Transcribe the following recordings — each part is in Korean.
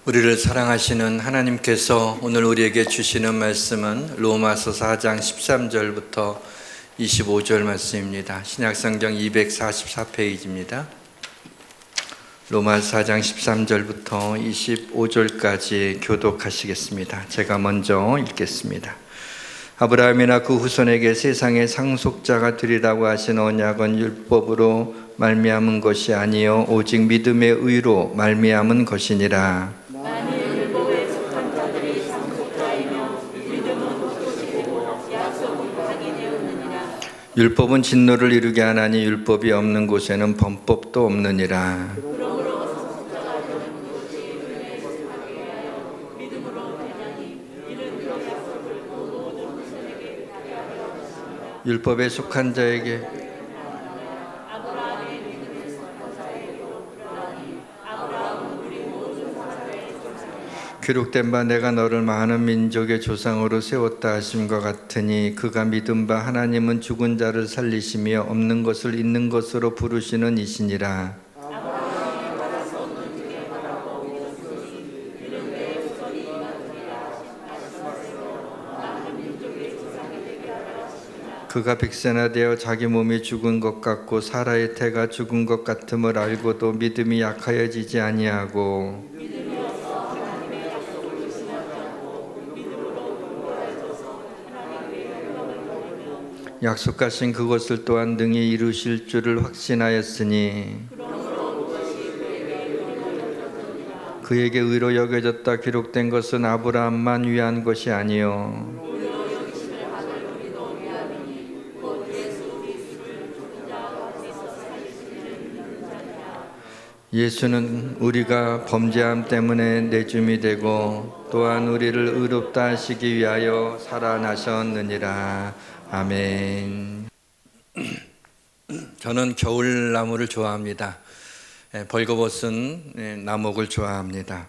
우리를 사랑하시는 하나님께서 오늘 우리에게 주시는 말씀은 로마서 4장 13절부터 25절 말씀입니다. 신약성경 244페이지입니다. 로마서 4장 13절부터 25절까지 교독하시겠습니다. 제가 먼저 읽겠습니다. 아브라함이나 그 후손에게 세상의 상속자가 되리라고 하신 언약은 율법으로 말미암은 것이 아니요 오직 믿음의 의로 말미암은 것이니라. 율법은 진노를 이루게 하나니 율법이 없는 곳에는 범법도 없느니라. 율법에 속한 자에게 기록된 바 내가 너를 많은 민족의 조상으로 세웠다 하심과 같으니 그가 믿은 바 하나님은 죽은 자를 살리시며 없는 것을 있는 것으로 부르시는 이시니라. 그가 백세나되어 자기 몸이 죽은 것 같고 사라의 태가 죽은 것 같음을 알고도 믿음이 약하여지지 아니하고 약속하신 그것을 또한 능히 이루실 줄을 확신하였으니 그에게 의로 여겨졌다 기록된 것은 아브라함만 위한 것이 아니요 예수는 우리가 범죄함 때문에 내줌이 되고 또한 우리를 의롭다 하시기 위하여 살아나셨느니라. 아멘. 저는 겨울나무를 좋아합니다. 벌거벗은 나목을 좋아합니다.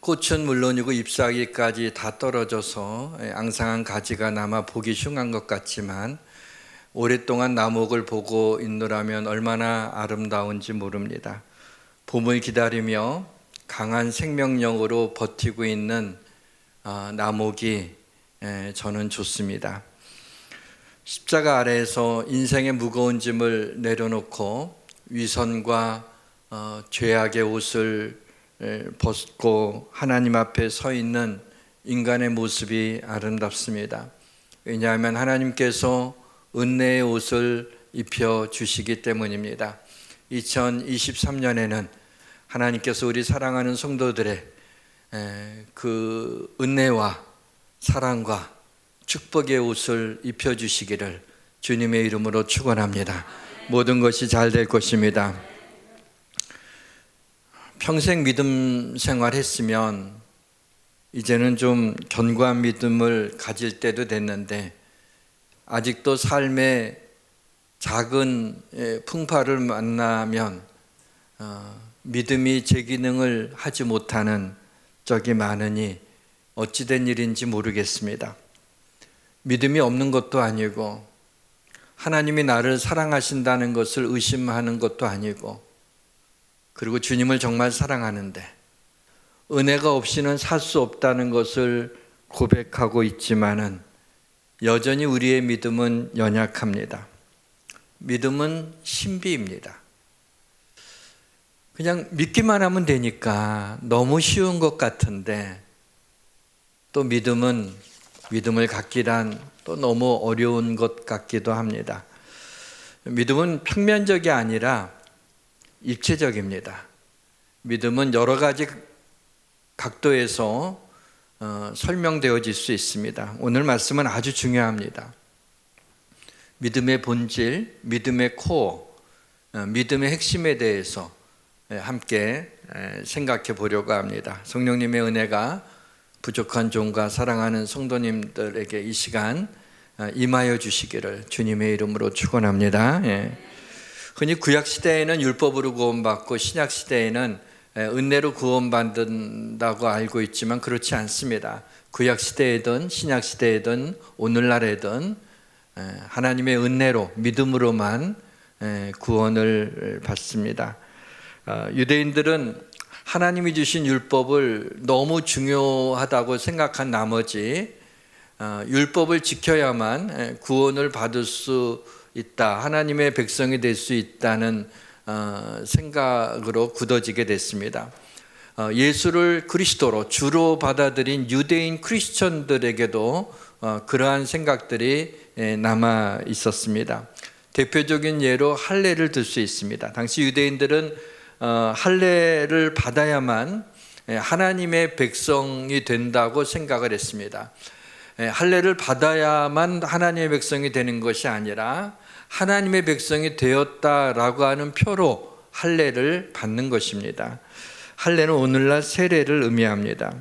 꽃은 물론이고 잎사귀까지 다 떨어져서 앙상한 가지가 남아 보기 흉한 것 같지만 오랫동안 나목을 보고 있노라면 얼마나 아름다운지 모릅니다. 봄을 기다리며 강한 생명력으로 버티고 있는 나목이 저는 좋습니다. 십자가 아래에서 인생의 무거운 짐을 내려놓고 위선과 죄악의 옷을 벗고 하나님 앞에 서 있는 인간의 모습이 아름답습니다. 왜냐하면 하나님께서 은혜의 옷을 입혀주시기 때문입니다. 2023년에는 하나님께서 우리 사랑하는 성도들의 그 은혜와 사랑과 축복의 옷을 입혀주시기를 주님의 이름으로 축원합니다. 모든 것이 잘 될 것입니다. 평생 믿음 생활했으면 이제는 좀 견고한 믿음을 가질 때도 됐는데 아직도 삶의 작은 풍파를 만나면 믿음이 제 기능을 하지 못하는 적이 많으니 어찌된 일인지 모르겠습니다. 믿음이 없는 것도 아니고 하나님이 나를 사랑하신다는 것을 의심하는 것도 아니고 그리고 주님을 정말 사랑하는데 은혜가 없이는 살 수 없다는 것을 고백하고 있지만은 여전히 우리의 믿음은 연약합니다. 믿음은 신비입니다. 그냥 믿기만 하면 되니까 너무 쉬운 것 같은데 또 믿음은 믿음을 갖기란 또 너무 어려운 것 같기도 합니다. 믿음은 평면적이 아니라 입체적입니다. 믿음은 여러 가지 각도에서 설명되어질 수 있습니다. 오늘 말씀은 아주 중요합니다. 믿음의 본질, 믿음의 코어, 믿음의 핵심에 대해서 함께 생각해 보려고 합니다. 성령님의 은혜가 부족한 종과 사랑하는 성도님들에게 이 시간 임하여 주시기를 주님의 이름으로 축원합니다. 흔히 구약시대에는 율법으로 구원받고 신약시대에는 은혜로 구원받는다고 알고 있지만 그렇지 않습니다. 구약시대에든 신약시대에든 오늘날에든 하나님의 은혜로 믿음으로만 구원을 받습니다. 유대인들은 하나님이 주신 율법을 너무 중요하다고 생각한 나머지 율법을 지켜야만 구원을 받을 수 있다, 하나님의 백성이 될 수 있다는 생각으로 굳어지게 됐습니다. 예수를 그리스도로 주로 받아들인 유대인 크리스천들에게도 그러한 생각들이 남아 있었습니다. 대표적인 예로 할례를 들 수 있습니다. 당시 유대인들은 할례를 받아야만 하나님의 백성이 된다고 생각을 했습니다. 할례를 받아야만 하나님의 백성이 되는 것이 아니라 하나님의 백성이 되었다라고 하는 표로 할례를 받는 것입니다. 할례는 오늘날 세례를 의미합니다.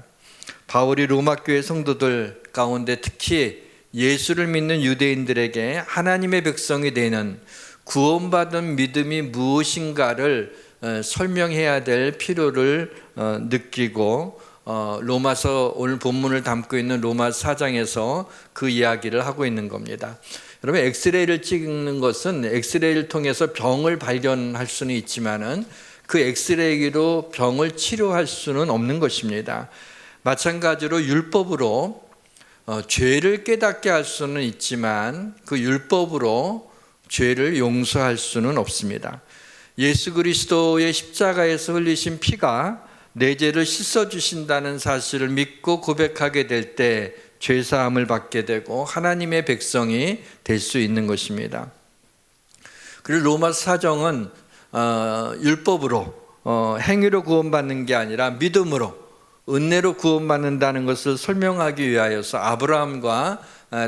바울이 로마 교회 성도들 가운데 특히 예수를 믿는 유대인들에게 하나님의 백성이 되는 구원받은 믿음이 무엇인가를 설명해야 될 필요를 느끼고 로마서, 오늘 본문을 담고 있는 로마 4장에서 그 이야기를 하고 있는 겁니다. 여러분, 엑스레이를 찍는 것은 엑스레이를 통해서 병을 발견할 수는 있지만은 그 엑스레이로 병을 치료할 수는 없는 것입니다. 마찬가지로 율법으로 죄를 깨닫게 할 수는 있지만 그 율법으로 죄를 용서할 수는 없습니다. 예수 그리스도의 십자가에서 흘리신 피가 내 죄를 씻어주신다는 사실을 믿고 고백하게 될 때 죄사함을 받게 되고 하나님의 백성이 될 수 있는 것입니다. 그리고 로마 사정은 율법으로 행위로 구원받는 게 아니라 믿음으로 은혜로 구원받는다는 것을 설명하기 위하여서 아브라함과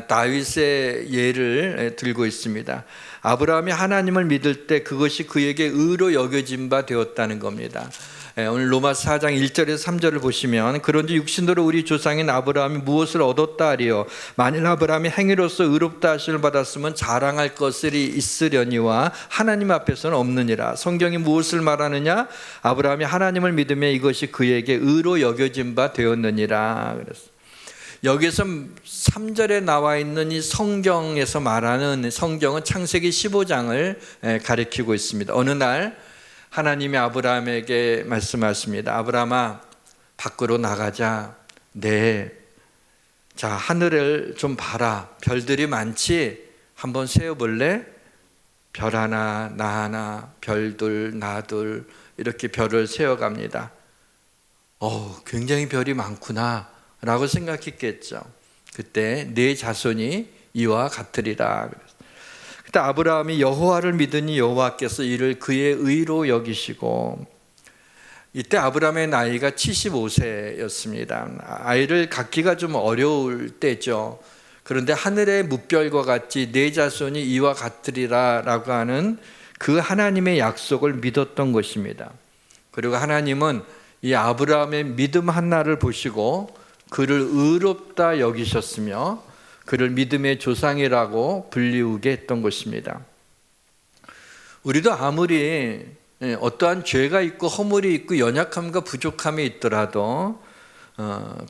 다윗의 예를 들고 있습니다. 아브라함이 하나님을 믿을 때 그것이 그에게 의로 여겨진 바 되었다는 겁니다. 오늘 로마 4장 1절에서 3절을 보시면, 그런지 육신으로 우리 조상인 아브라함이 무엇을 얻었다 하리요, 만일 아브라함이 행위로서 의롭다 하심을 받았으면 자랑할 것이 있으려니와 하나님 앞에서는 없느니라. 성경이 무엇을 말하느냐? 아브라함이 하나님을 믿으며 이것이 그에게 의로 여겨진 바 되었느니라. 그랬어요. 여기서 3절에 나와 있는 이 성경에서 말하는 성경은 창세기 15장을 가리키고 있습니다. 어느 날 하나님이 아브라함에게 말씀하십니다. 아브라함아, 밖으로 나가자. 네. 자, 하늘을 좀 봐라. 별들이 많지? 한번 세어볼래? 별 하나, 나 하나, 별들, 나들, 이렇게 별을 세어갑니다. 굉장히 별이 많구나 라고 생각했겠죠. 그때 네 자손이 이와 같으리라. 그때 아브라함이 여호와를 믿으니 여호와께서 이를 그의 의로 여기시고, 이때 아브라함의 나이가 75세였습니다. 아이를 갖기가 좀 어려울 때죠. 그런데 하늘의 무별과 같이 네 자손이 이와 같으리라 라고 하는 그 하나님의 약속을 믿었던 것입니다. 그리고 하나님은 이 아브라함의 믿음 하나를 보시고 그를 의롭다 여기셨으며 그를 믿음의 조상이라고 불리우게 했던 것입니다. 우리도 아무리 어떠한 죄가 있고 허물이 있고 연약함과 부족함이 있더라도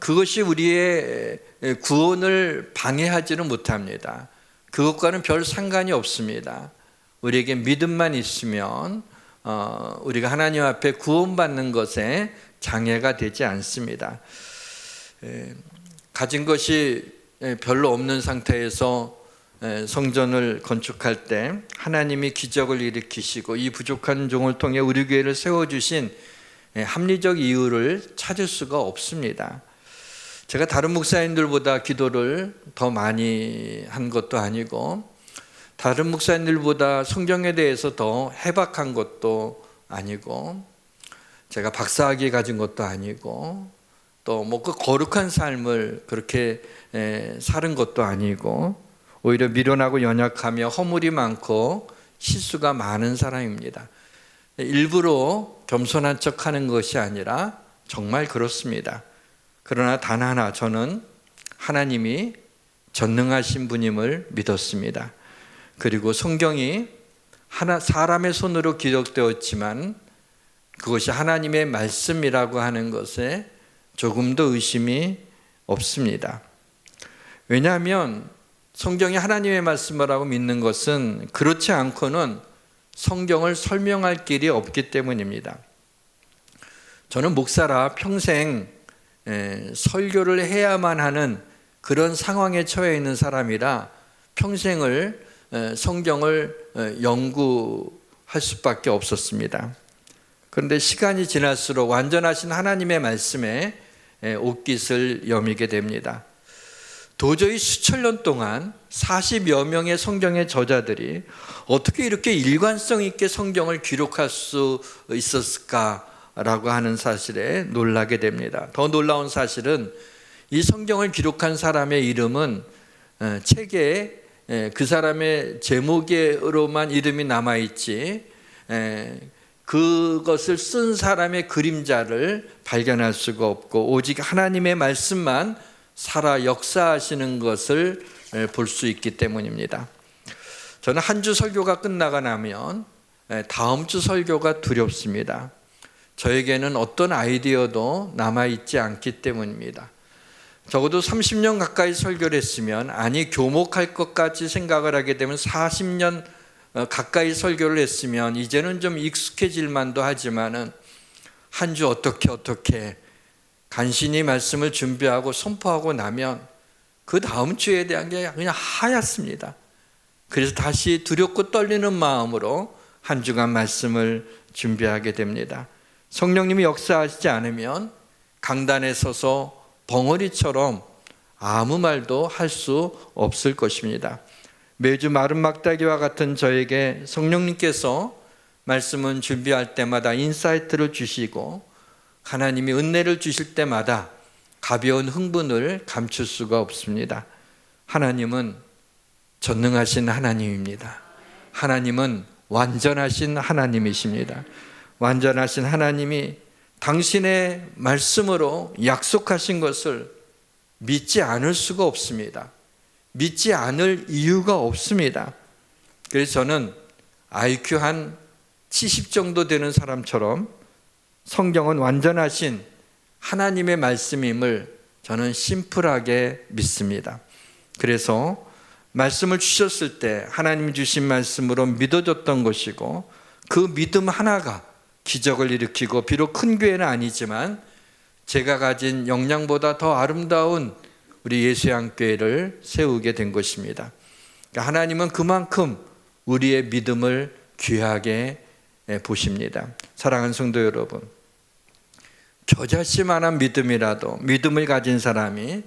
그것이 우리의 구원을 방해하지는 못합니다. 그것과는 별 상관이 없습니다. 우리에게 믿음만 있으면 우리가 하나님 앞에 구원받는 것에 장애가 되지 않습니다. 가진 것이 별로 없는 상태에서 성전을 건축할 때 하나님이 기적을 일으키시고 이 부족한 종을 통해 우리 교회를 세워주신 합리적 이유를 찾을 수가 없습니다. 제가 다른 목사님들보다 기도를 더 많이 한 것도 아니고 다른 목사님들보다 성경에 대해서 더 해박한 것도 아니고 제가 박사학위 가진 것도 아니고 또 뭐 그 거룩한 삶을 그렇게 사는 것도 아니고 오히려 미련하고 연약하며 허물이 많고 실수가 많은 사람입니다. 일부러 겸손한 척하는 것이 아니라 정말 그렇습니다. 그러나 단 하나, 저는 하나님이 전능하신 분임을 믿었습니다. 그리고 성경이 사람의 손으로 기록되었지만 그것이 하나님의 말씀이라고 하는 것에 조금도 의심이 없습니다. 왜냐하면 성경이 하나님의 말씀이라고 믿는 것은 그렇지 않고는 성경을 설명할 길이 없기 때문입니다. 저는 목사라 평생 설교를 해야만 하는 그런 상황에 처해 있는 사람이라 평생을 성경을 연구할 수밖에 없었습니다. 그런데 시간이 지날수록 완전하신 하나님의 말씀에 옷깃을 여미게 됩니다. 도저히 수천 년 동안 40여 명의 성경의 저자들이 어떻게 이렇게 일관성 있게 성경을 기록할 수 있었을까라고 하는 사실에 놀라게 됩니다. 더 놀라운 사실은 이 성경을 기록한 사람의 이름은 책에 그 사람의 제목으로만 이름이 남아있지 그것을 쓴 사람의 그림자를 발견할 수가 없고 오직 하나님의 말씀만 살아 역사하시는 것을 볼 수 있기 때문입니다. 저는 한 주 설교가 끝나고 나면 다음 주 설교가 두렵습니다. 저에게는 어떤 아이디어도 남아있지 않기 때문입니다. 적어도 30년 가까이 설교를 했으면 교목할 것까지 생각을 하게 되면 40년 가까이 설교를 했으면 이제는 좀 익숙해질 만도 하지만은 한 주 어떻게 간신히 말씀을 준비하고 선포하고 나면 그 다음 주에 대한 게 그냥 하얗습니다. 그래서 다시 두렵고 떨리는 마음으로 한 주간 말씀을 준비하게 됩니다. 성령님이 역사하시지 않으면 강단에 서서 벙어리처럼 아무 말도 할 수 없을 것입니다. 매주 마른 막다기와 같은 저에게 성령님께서 말씀은 준비할 때마다 인사이트를 주시고 하나님이 은혜를 주실 때마다 가벼운 흥분을 감출 수가 없습니다. 하나님은 전능하신 하나님입니다. 하나님은 완전하신 하나님이십니다. 완전하신 하나님이 당신의 말씀으로 약속하신 것을 믿지 않을 수가 없습니다. 믿지 않을 이유가 없습니다. 그래서 저는 IQ 한 70 정도 되는 사람처럼 성경은 완전하신 하나님의 말씀임을 저는 심플하게 믿습니다. 그래서 말씀을 주셨을 때 하나님이 주신 말씀으로 믿어졌던 것이고 그 믿음 하나가 기적을 일으키고 비록 큰 교회는 아니지만 제가 가진 역량보다 더 아름다운 우리 예수양교회를 세우게 된 것입니다. 그러니까 하나님은 그만큼 우리의 믿음을 귀하게 보십니다. 사랑하는 성도 여러분, 겨자씨만한 믿음이라도 믿음을 가진 사람이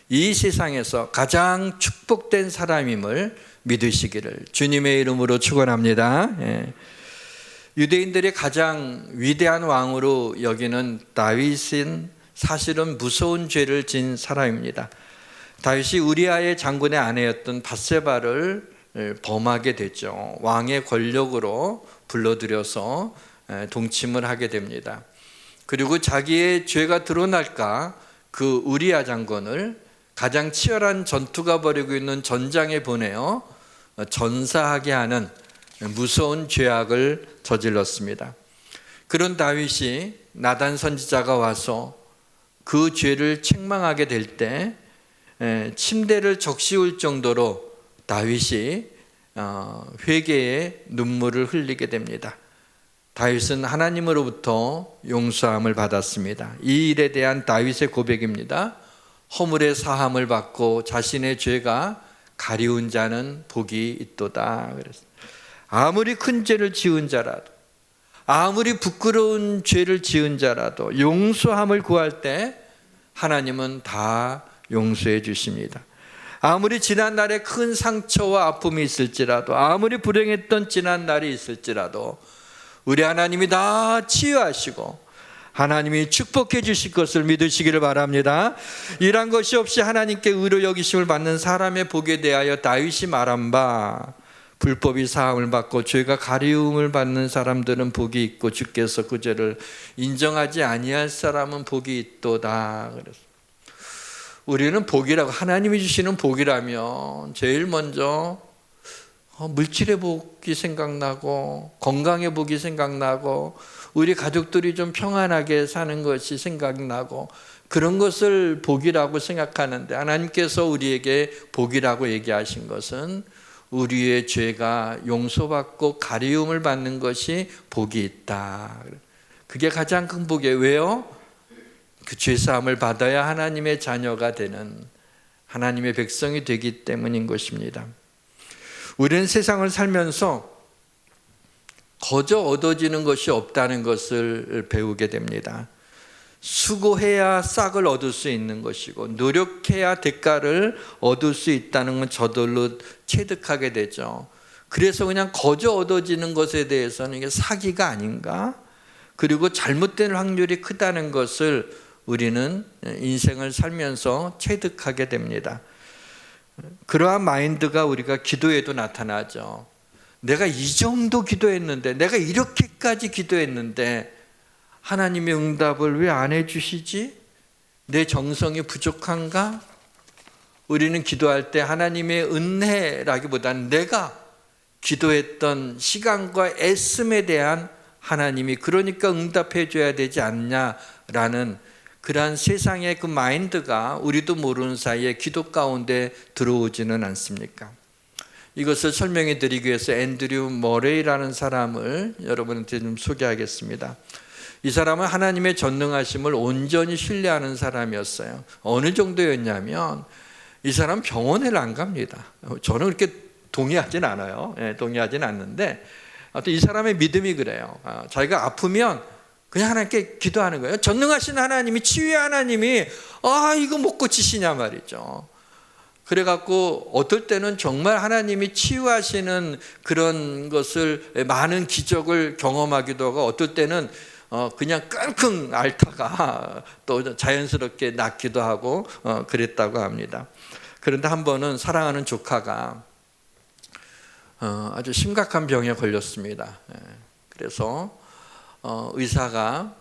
이 세상에서 가장 축복된 사람임을 믿으시기를 주님의 이름으로 축원합니다. 유대인들이 가장 위대한 왕으로 여기는 다윗은 사실은 무서운 죄를 진 사람입니다. 다윗이 우리아의 장군의 아내였던 밧세바를 범하게 됐죠. 왕의 권력으로 불러들여서 동침을 하게 됩니다. 그리고 자기의 죄가 드러날까 그 우리아 장군을 가장 치열한 전투가 벌이고 있는 전장에 보내어 전사하게 하는 무서운 죄악을 저질렀습니다. 그런 다윗이 나단 선지자가 와서 그 죄를 책망하게 될 때 침대를 적시울 정도로 다윗이 회개의 눈물을 흘리게 됩니다. 다윗은 하나님으로부터 용서함을 받았습니다. 이 일에 대한 다윗의 고백입니다. 허물의 사함을 받고 자신의 죄가 가리운 자는 복이 있도다. 아무리 큰 죄를 지은 자라도, 아무리 부끄러운 죄를 지은 자라도 용서함을 구할 때 하나님은 다 용서해 주십니다. 아무리 지난날에 큰 상처와 아픔이 있을지라도, 아무리 불행했던 지난날이 있을지라도 우리 하나님이 다 치유하시고 하나님이 축복해 주실 것을 믿으시기를 바랍니다. 이란 것이 없이 하나님께 의로 여기심을 받는 사람의 복에 대하여 다윗이 말한 바, 불법이 사함을 받고 죄가 가리움을 받는 사람들은 복이 있고 주께서 그 죄를 인정하지 아니할 사람은 복이 있도다. 그래서 우리는 복이라고, 하나님이 주시는 복이라면 제일 먼저 물질의 복이 생각나고 건강의 복이 생각나고 우리 가족들이 좀 평안하게 사는 것이 생각나고 그런 것을 복이라고 생각하는데, 하나님께서 우리에게 복이라고 얘기하신 것은 우리의 죄가 용서받고 가리움을 받는 것이 복이 있다. 그게 가장 큰 복이에요. 왜요? 그 죄사함을 받아야 하나님의 자녀가 되는, 하나님의 백성이 되기 때문인 것입니다. 우리는 세상을 살면서 거저 얻어지는 것이 없다는 것을 배우게 됩니다. 수고해야 싹을 얻을 수 있는 것이고 노력해야 대가를 얻을 수 있다는 건 저절로 체득하게 되죠. 그래서 그냥 거저 얻어지는 것에 대해서는 이게 사기가 아닌가? 그리고 잘못된 확률이 크다는 것을 우리는 인생을 살면서 체득하게 됩니다. 그러한 마인드가 우리가 기도에도 나타나죠. 내가 이 정도 기도했는데, 내가 이렇게까지 기도했는데 하나님의 응답을 왜 안 해주시지? 내 정성이 부족한가? 우리는 기도할 때 하나님의 은혜라기보다는 내가 기도했던 시간과 애씀에 대한 하나님이 그러니까 응답해 줘야 되지 않냐라는 그러한 세상의 그 마인드가 우리도 모르는 사이에 기도 가운데 들어오지는 않습니까? 이것을 설명해 드리기 위해서 앤드류 머레이라는 사람을 여러분한테 좀 소개하겠습니다. 이 사람은 하나님의 전능하심을 온전히 신뢰하는 사람이었어요. 어느 정도였냐면 이 사람 병원에를 안 갑니다. 저는 그렇게 동의하진 않아요. 동의하진 않는데 이 사람의 믿음이 그래요. 자기가 아프면 그냥 하나님께 기도하는 거예요. 전능하신 하나님이, 치유의 하나님이 이거 못 고치시냐 말이죠. 그래갖고 어떨 때는 정말 하나님이 치유하시는 그런 것을, 많은 기적을 경험하기도 하고 어떨 때는 그냥 끙끙 앓다가 또 자연스럽게 낫기도 하고 그랬다고 합니다. 그런데 한 번은 사랑하는 조카가 아주 심각한 병에 걸렸습니다. 그래서 의사가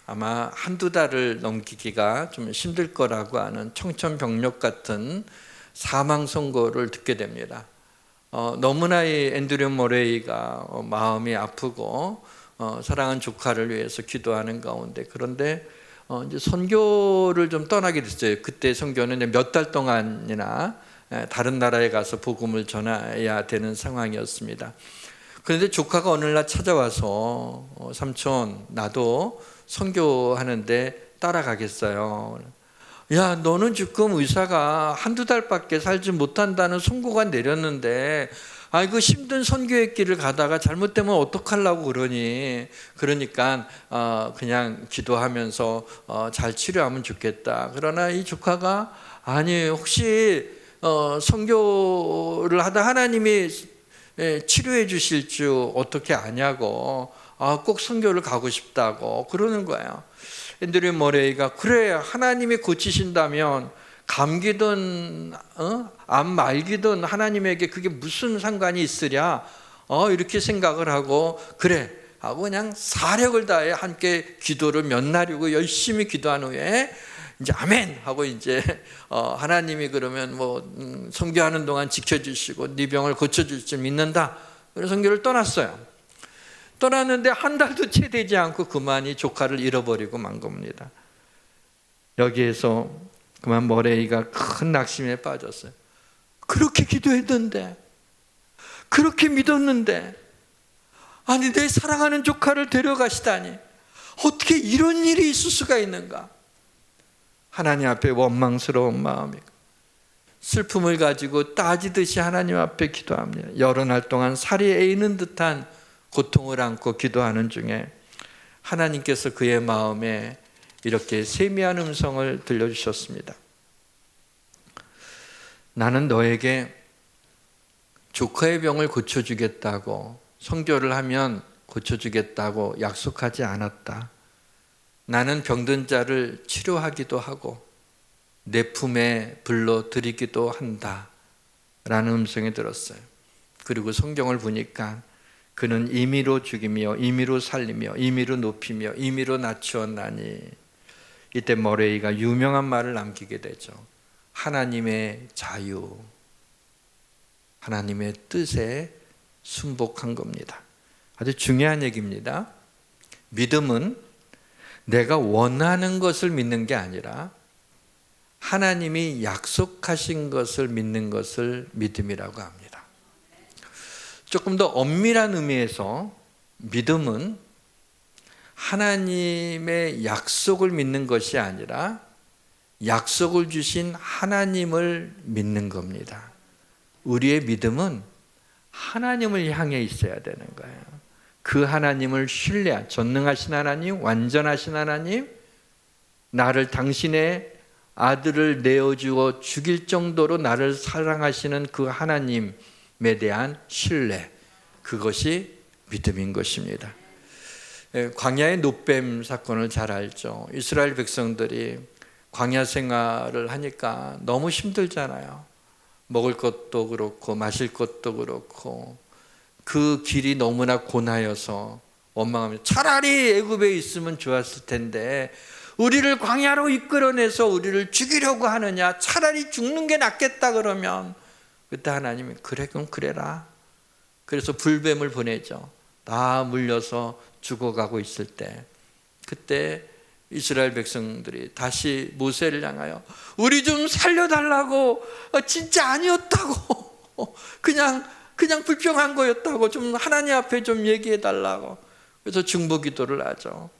아마 한두 달을 넘기기가 좀 힘들 거라고 하는 청천벽력 같은 사망 선고를 듣게 됩니다. 너무나 이 앤드류 모레이가 마음이 아프고 사랑하는 조카를 위해서 기도하는 가운데, 그런데 이제 선교를 좀 떠나게 됐어요. 그때 선교는 몇 달 동안이나 다른 나라에 가서 복음을 전해야 되는 상황이었습니다. 그런데 조카가 어느 날 찾아와서 삼촌, 나도 선교하는데 따라가겠어요. 야, 너는 지금 의사가 한두 달밖에 살지 못한다는 선고가 내렸는데 그 힘든 선교의 길을 가다가 잘못되면 어떡하려고 그러니? 그러니까 그냥 기도하면서 잘 치료하면 좋겠다. 그러나 이 조카가 아니, 혹시 선교를 하다 하나님이 치료해 주실 줄 어떻게 아냐고, 꼭 선교를 가고 싶다고 그러는 거예요. 앤드류 머레이가 그래, 하나님이 고치신다면 감기든 암 말기든 하나님에게 그게 무슨 상관이 있으랴, 이렇게 생각을 하고 그래 하고 그냥 사력을 다해 함께 기도를 몇 날이고 열심히 기도한 후에 이제 아멘 하고 이제 하나님이 그러면 선교하는 동안 지켜주시고 네 병을 고쳐줄 줄 믿는다. 그래서 선교를 떠났어요. 떠났는데 한 달도 채 되지 않고 그만이 조카를 잃어버리고 만 겁니다. 여기에서 그만 머레이가 큰 낙심에 빠졌어요. 그렇게 기도했는데, 그렇게 믿었는데, 아니 내 사랑하는 조카를 데려가시다니 어떻게 이런 일이 있을 수가 있는가? 하나님 앞에 원망스러운 마음이, 슬픔을 가지고 따지듯이 하나님 앞에 기도합니다. 여러 날 동안 살이 에이는 듯한 고통을 안고 기도하는 중에 하나님께서 그의 마음에 이렇게 세미한 음성을 들려주셨습니다. 나는 너에게 조카의 병을 고쳐주겠다고, 선교를 하면 고쳐주겠다고 약속하지 않았다. 나는 병든 자를 치료하기도 하고 내 품에 불러들이기도 한다 라는 음성이 들었어요. 그리고 성경을 보니까 그는 임의로 죽이며 임의로 살리며 임의로 높이며 임의로 낮추었나니, 이때 머레이가 유명한 말을 남기게 되죠. 하나님의 자유, 하나님의 뜻에 순복한 겁니다. 아주 중요한 얘기입니다. 믿음은 내가 원하는 것을 믿는 게 아니라 하나님이 약속하신 것을 믿는 것을 믿음이라고 합니다. 조금 더 엄밀한 의미에서 믿음은 하나님의 약속을 믿는 것이 아니라 약속을 주신 하나님을 믿는 겁니다. 우리의 믿음은 하나님을 향해 있어야 되는 거예요. 그 하나님을 신뢰한, 전능하신 하나님, 완전하신 하나님, 나를 당신의 아들을 내어주어 죽일 정도로 나를 사랑하시는 그 하나님에 대한 신뢰, 그것이 믿음인 것입니다. 광야의 노뱀 사건을 잘 알죠. 이스라엘 백성들이 광야 생활을 하니까 너무 힘들잖아요. 먹을 것도 그렇고 마실 것도 그렇고 그 길이 너무나 고나여서 원망합니다. 차라리 애굽에 있으면 좋았을 텐데 우리를 광야로 이끌어내서 우리를 죽이려고 하느냐, 차라리 죽는 게 낫겠다 그러면, 그때 하나님이 그래 그럼 그래라. 그래서 불뱀을 보내죠. 다 물려서 죽어가고 있을 때, 그때 이스라엘 백성들이 다시 모세를 향하여 우리 좀 살려달라고, 진짜 아니었다고, 그냥 불평한 거였다고 좀 하나님 앞에 좀 얘기해 달라고. 그래서 중보 기도를 하죠.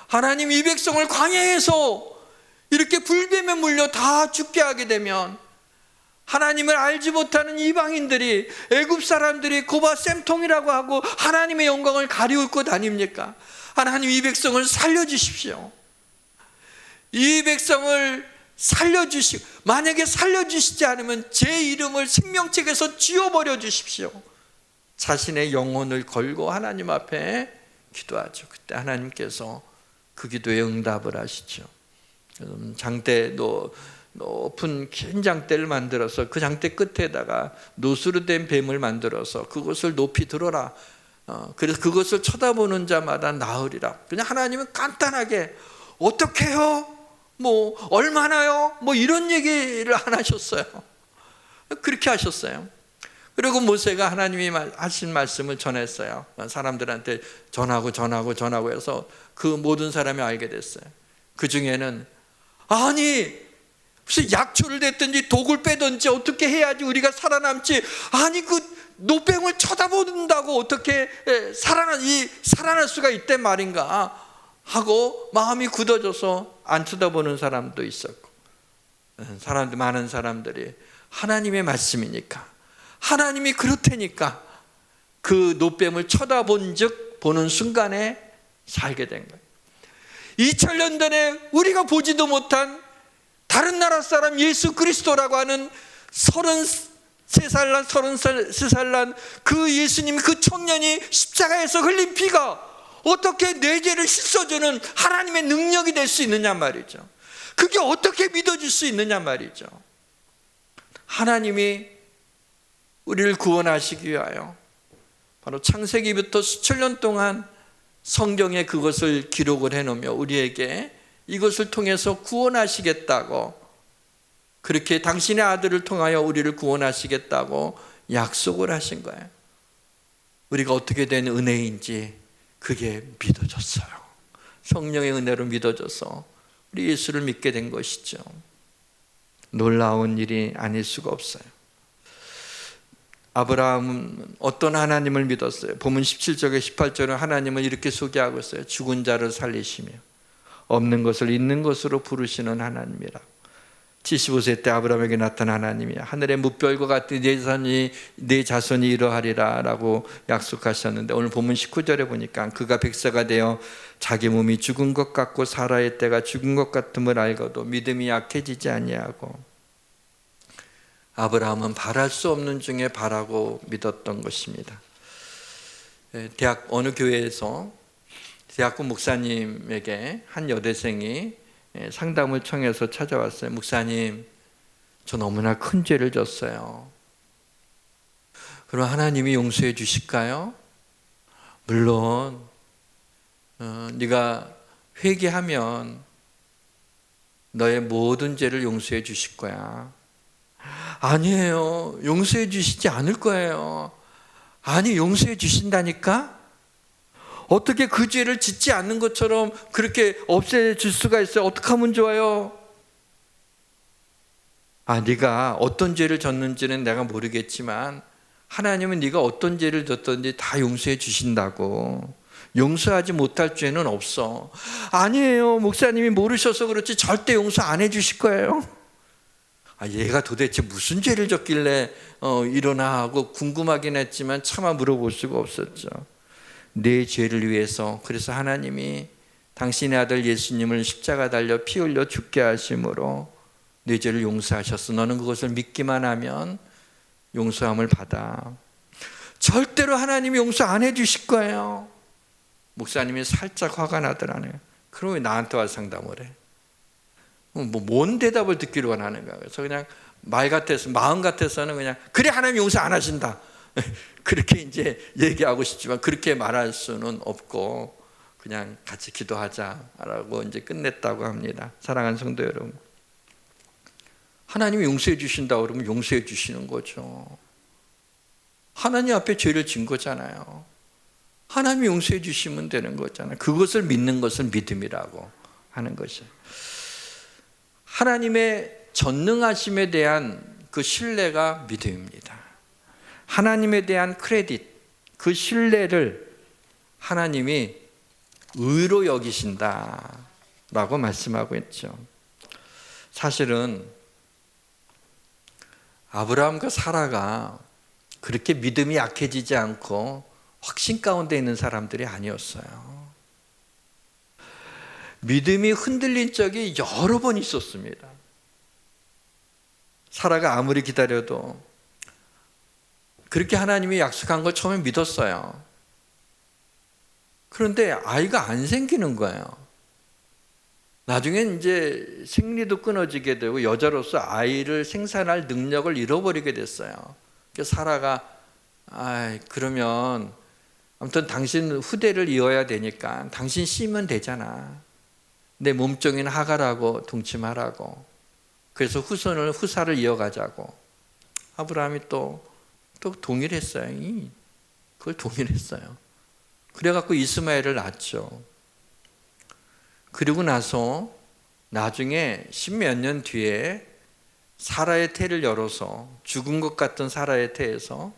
하나님, 이 백성을 광야에서 이렇게 불뱀에 물려 다 죽게 하게 되면 하나님을 알지 못하는 이방인들이, 애굽 사람들이 고바 쌤통이라고 하고 하나님의 영광을 가리울 것 아닙니까? 하나님, 이 백성을 살려주십시오. 이 백성을 살려주시고, 만약에 살려주시지 않으면 제 이름을 생명책에서 지워버려 주십시오. 자신의 영혼을 걸고 하나님 앞에 기도하죠. 그때 하나님께서 그 기도에 응답을 하시죠. 장대, 높은 긴 장대를 만들어서 그 장대 끝에다가 노수로 된 뱀을 만들어서 그것을 높이 들어라. 그래서 그것을 쳐다보는 자마다 나으리라. 그냥 하나님은 간단하게 어떻게 해요? 뭐 얼마나요? 뭐 이런 얘기를 안 하셨어요. 그렇게 하셨어요. 그리고 모세가 하나님이 하신 말씀을 전했어요. 사람들한테 전하고 해서 그 모든 사람이 알게 됐어요. 그 중에는 아니 무슨 약초를 댔든지 독을 빼든지 어떻게 해야지 우리가 살아남지, 아니 그 노뱀을 쳐다본다고 어떻게 살아날 수가 있단 말인가 하고 마음이 굳어져서 안 쳐다보는 사람도 있었고, 많은 사람들이 하나님의 말씀이니까, 하나님이 그렇다니까 그 노뱀을 쳐다본 즉 보는 순간에 살게 된 거예요. 2000년 전에 우리가 보지도 못한 다른 나라 사람 예수 그리스도라고 하는 33살 난 그 예수님, 그 청년이 십자가에서 흘린 피가 어떻게 내 죄를 씻어주는 하나님의 능력이 될 수 있느냐 말이죠. 그게 어떻게 믿어질 수 있느냐 말이죠. 하나님이 우리를 구원하시기 위하여 바로 창세기부터 수천 년 동안 성경에 그것을 기록을 해놓으며 우리에게 이것을 통해서 구원하시겠다고, 그렇게 당신의 아들을 통하여 우리를 구원하시겠다고 약속을 하신 거예요. 우리가 어떻게 된 은혜인지 그게 믿어졌어요. 성령의 은혜로 믿어져서 우리 예수를 믿게 된 것이죠. 놀라운 일이 아닐 수가 없어요. 아브라함은 어떤 하나님을 믿었어요? 본문 17절에 18절은 하나님을 이렇게 소개하고 있어요. 죽은 자를 살리시며 없는 것을 있는 것으로 부르시는 하나님이라. 75세 때 아브라함에게 나타난 하나님이 하늘의 뭇별과 같은 내 자손이 이러하리라 라고 약속하셨는데, 오늘 본문 19절에 보니까 그가 백세가 되어 자기 몸이 죽은 것 같고 사라의 때가 죽은 것 같음을 알고도 믿음이 약해지지 아니하고, 아브라함은 바랄 수 없는 중에 바라고 믿었던 것입니다. 대학 어느 교회에서 대학교 목사님에게 한 여대생이 상담을 청해서 찾아왔어요. 목사님, 저 너무나 큰 죄를 졌어요. 그럼 하나님이 용서해 주실까요? 물론 네가 회개하면 너의 모든 죄를 용서해 주실 거야. 아니에요, 용서해 주시지 않을 거예요. 아니, 용서해 주신다니까? 어떻게 그 죄를 짓지 않는 것처럼 그렇게 없애줄 수가 있어요? 어떻게 하면 좋아요? 네가 어떤 죄를 졌는지는 내가 모르겠지만 하나님은 네가 어떤 죄를 졌든지 다 용서해 주신다고. 용서하지 못할 죄는 없어. 아니에요. 목사님이 모르셔서 그렇지 절대 용서 안 해주실 거예요. 얘가 도대체 무슨 죄를 졌길래 일어나 하고 궁금하긴 했지만 차마 물어볼 수가 없었죠. 내 죄를 위해서, 그래서 하나님이 당신의 아들 예수님을 십자가 달려 피 흘려 죽게 하심으로 내 죄를 용서하셨어. 너는 그것을 믿기만 하면 용서함을 받아. 절대로 하나님이 용서 안 해주실 거예요. 목사님이 살짝 화가 나더라네요. 그럼 왜 나한테 와서 상담을 해? 뭔 대답을 듣기로 원하는가? 그래서 그냥 마음 같아서는 그냥 그래 하나님 용서 안 하신다. 그렇게 이제 얘기하고 싶지만 그렇게 말할 수는 없고 그냥 같이 기도하자라고 이제 끝냈다고 합니다. 사랑하는 성도 여러분, 하나님이 용서해 주신다고 그러면 용서해 주시는 거죠. 하나님 앞에 죄를 진 거잖아요. 하나님이 용서해 주시면 되는 거잖아요. 그것을 믿는 것을 믿음이라고 하는 것이에요. 하나님의 전능하심에 대한 그 신뢰가 믿음입니다. 하나님에 대한 크레딧, 그 신뢰를 하나님이 의로 여기신다라고 말씀하고 있죠. 사실은 아브라함과 사라가 그렇게 믿음이 약해지지 않고 확신 가운데 있는 사람들이 아니었어요. 믿음이 흔들린 적이 여러 번 있었습니다. 사라가 아무리 기다려도 그렇게 하나님이 약속한 걸 처음에 믿었어요. 그런데 아이가 안 생기는 거예요. 나중엔 이제 생리도 끊어지게 되고 여자로서 아이를 생산할 능력을 잃어버리게 됐어요. 그래서 사라가 그러면 아무튼 당신 후대를 이어야 되니까 당신 씌면 되잖아. 내 몸종인 하갈하고 동침하라고. 그래서 후사를 이어가자고. 아브라함이 또 동의를 했어요. 그걸 동의를 했어요. 그래갖고 이스마엘을 낳았죠. 그리고 나서 나중에 십몇 년 뒤에 사라의 태를 열어서 죽은 것 같은 사라의 태에서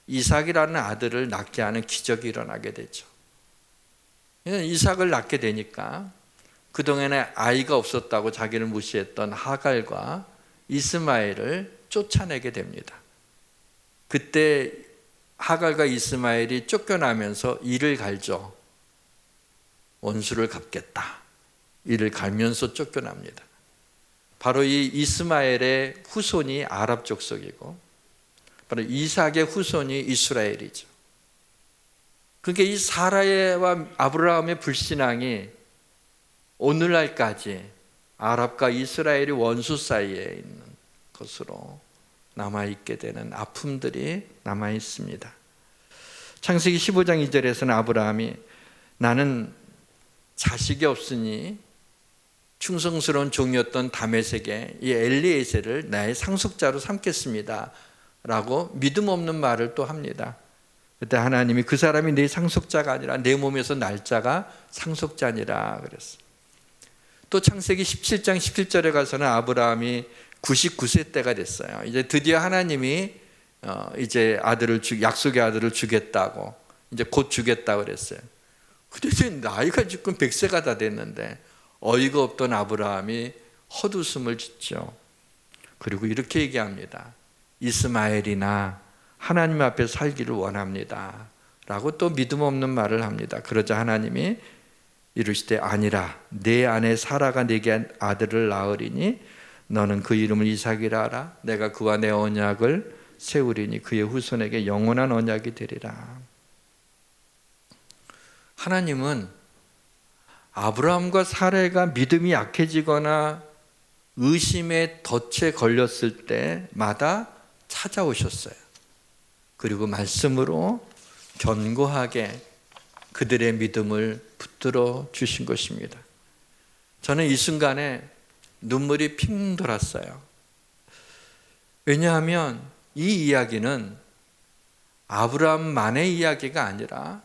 이삭이라는 아들을 낳게 하는 기적이 일어나게 되죠. 이삭을 낳게 되니까 그동안에 아이가 없었다고 자기를 무시했던 하갈과 이스마엘을 쫓아내게 됩니다. 그때 하갈과 이스마엘이 쫓겨나면서 이를 갈죠. 원수를 갚겠다. 이를 갈면서 쫓겨납니다. 바로 이 이스마엘의 후손이 아랍 족속이고 바로 이삭의 후손이 이스라엘이죠. 그러니까 이 사라와 아브라함의 불신앙이 오늘날까지 아랍과 이스라엘이 원수 사이에 있는 것으로 남아있게 되는 아픔들이 남아있습니다. 창세기 15장 2절에서는 아브라함이 나는 자식이 없으니 충성스러운 종이었던 다메섹에 이 엘리에셀을 나의 상속자로 삼겠습니다 라고 믿음 없는 말을 또 합니다. 그때 하나님이 그 사람이 내 상속자가 아니라 내 몸에서 날 자가 상속자니라 그랬어요. 또 창세기 17장 17절에 가서는 아브라함이 99세 때가 됐어요. 이제 드디어 하나님이 이제 약속의 아들을 주겠다고 이제 곧 주겠다고 그랬어요. 근데 나이가 지금 100세가 다 됐는데 어이가 없던 아브라함이 헛웃음을 짓죠. 그리고 이렇게 얘기합니다. 이스마엘이나 하나님 앞에 살기를 원합니다 라고 또 믿음 없는 말을 합니다. 그러자 하나님이 이르시되 아니라 내 아내 사라가 내게 아들을 낳으리니 너는 그 이름을 이삭이라 하라. 내가 그와 내 언약을 세우리니 그의 후손에게 영원한 언약이 되리라. 하나님은 아브라함과 사라가 믿음이 약해지거나 의심의 덫에 걸렸을 때마다 찾아오셨어요. 그리고 말씀으로 견고하게 그들의 믿음을 붙들어 주신 것입니다. 저는 이 순간에 눈물이 핑 돌았어요. 왜냐하면 이 이야기는 아브라함만의 이야기가 아니라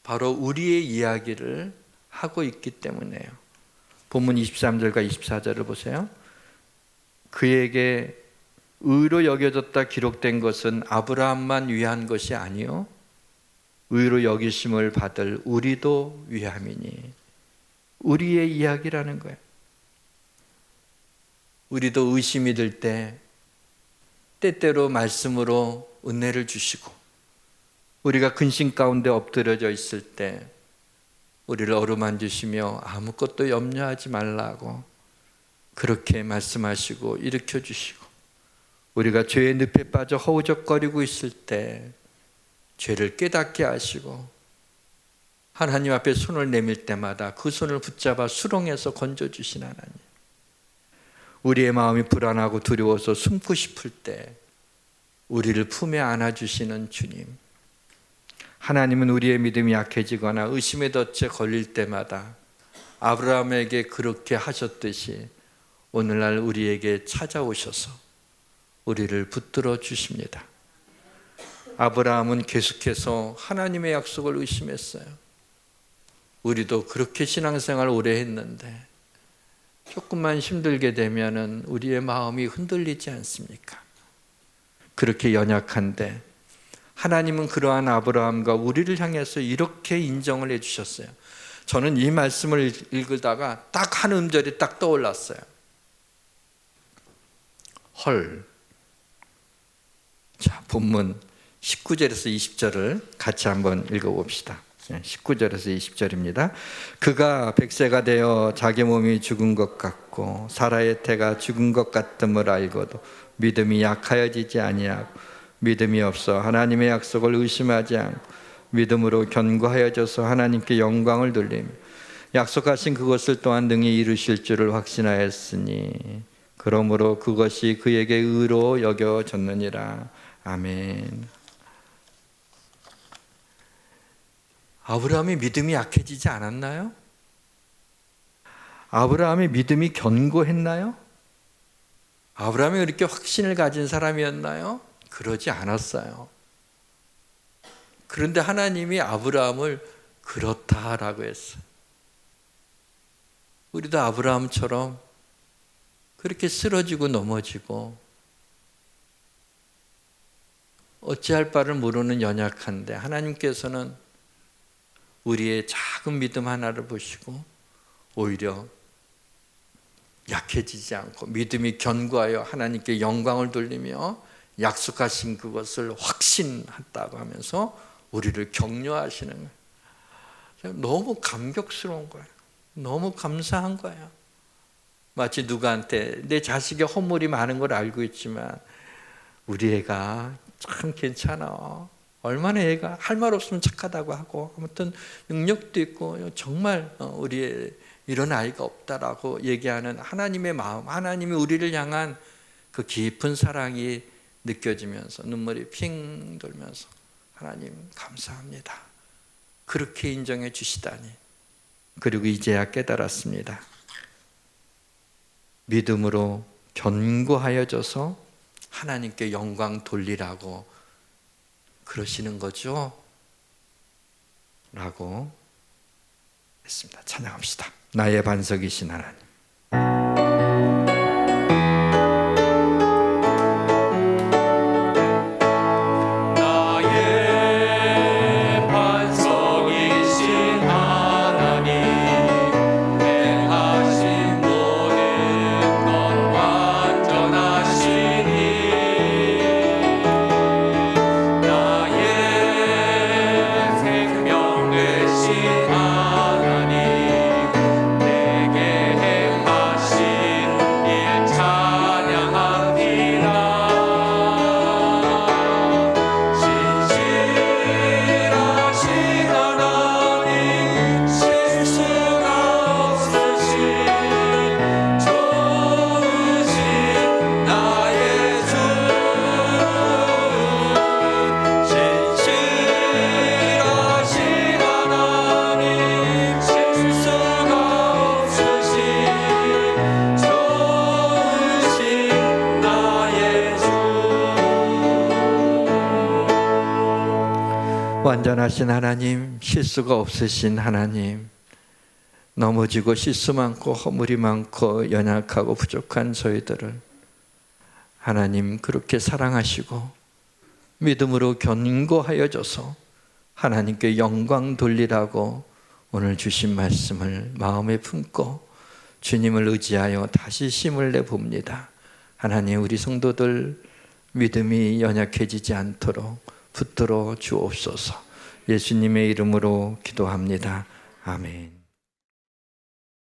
바로 우리의 이야기를 하고 있기 때문에요. 본문 23절과 24절을 보세요. 그에게 의로 여겨졌다 기록된 것은 아브라함만 위한 것이 아니요 의로 여기심을 받을 우리도 위함이니. 우리의 이야기라는 거예요. 우리도 의심이 들 때 때때로 말씀으로 은혜를 주시고, 우리가 근심 가운데 엎드려져 있을 때 우리를 어루만지시며 아무것도 염려하지 말라고 그렇게 말씀하시고 일으켜 주시고, 우리가 죄의 늪에 빠져 허우적거리고 있을 때 죄를 깨닫게 하시고, 하나님 앞에 손을 내밀 때마다 그 손을 붙잡아 수렁에서 건져주신 하나님, 우리의 마음이 불안하고 두려워서 숨고 싶을 때 우리를 품에 안아주시는 주님, 하나님은 우리의 믿음이 약해지거나 의심의 덫에 걸릴 때마다 아브라함에게 그렇게 하셨듯이 오늘날 우리에게 찾아오셔서 우리를 붙들어 주십니다. 아브라함은 계속해서 하나님의 약속을 의심했어요. 우리도 그렇게 신앙생활 오래 했는데 조금만 힘들게 되면은 우리의 마음이 흔들리지 않습니까? 그렇게 연약한데 하나님은 그러한 아브라함과 우리를 향해서 이렇게 인정을 해주셨어요. 저는 이 말씀을 읽다가 딱 한 음절이 딱 떠올랐어요. 헐. 자, 본문 19절에서 20절을 같이 한번 읽어봅시다. 19절에서 20절입니다. 그가 100세가 되어 자기 몸이 죽은 것 같고 사라의 태가 죽은 것 같음을 알고도 믿음이 약하여지지 아니하고 믿음이 없어 하나님의 약속을 의심하지 않고 믿음으로 견고하여져서 하나님께 영광을 돌리며 약속하신 그것을 또한 능히 이루실 줄을 확신하였으니 그러므로 그것이 그에게 의로 여겨졌느니라. 아멘. 아브라함의 믿음이 약해지지 않았나요? 아브라함의 믿음이 견고했나요? 아브라함이 그렇게 확신을 가진 사람이었나요? 그러지 않았어요. 그런데 하나님이 아브라함을 그렇다라고 했어요. 우리도 아브라함처럼 그렇게 쓰러지고 넘어지고 어찌할 바를 모르는 연약한데 하나님께서는 우리의 작은 믿음 하나를 보시고 오히려 약해지지 않고 믿음이 견고하여 하나님께 영광을 돌리며 약속하신 그것을 확신한다고 하면서 우리를 격려하시는 거예요. 너무 감격스러운 거예요. 너무 감사한 거예요. 마치 누구한테 내 자식의 허물이 많은 걸 알고 있지만 우리 애가 참 괜찮아. 얼마나 애가 할 말 없으면 착하다고 하고 아무튼 능력도 있고 정말 우리 이런 아이가 없다라고 얘기하는 하나님의 마음, 하나님이 우리를 향한 그 깊은 사랑이 느껴지면서 눈물이 핑 돌면서 하나님 감사합니다. 그렇게 인정해 주시다니. 그리고 이제야 깨달았습니다. 믿음으로 견고하여져서 하나님께 영광 돌리라고 그러시는 거죠? 라고 했습니다. 찬양합시다. 나의 반석이신 하나님. 완전하신 하나님, 실수가 없으신 하나님, 넘어지고 실수 많고 허물이 많고 연약하고 부족한 저희들을 하나님 그렇게 사랑하시고 믿음으로 견고하여져서 하나님께 영광 돌리라고 오늘 주신 말씀을 마음에 품고 주님을 의지하여 다시 힘을 내봅니다. 하나님, 우리 성도들 믿음이 연약해지지 않도록 붙들어 주옵소서. 예수님의 이름으로 기도합니다. 아멘.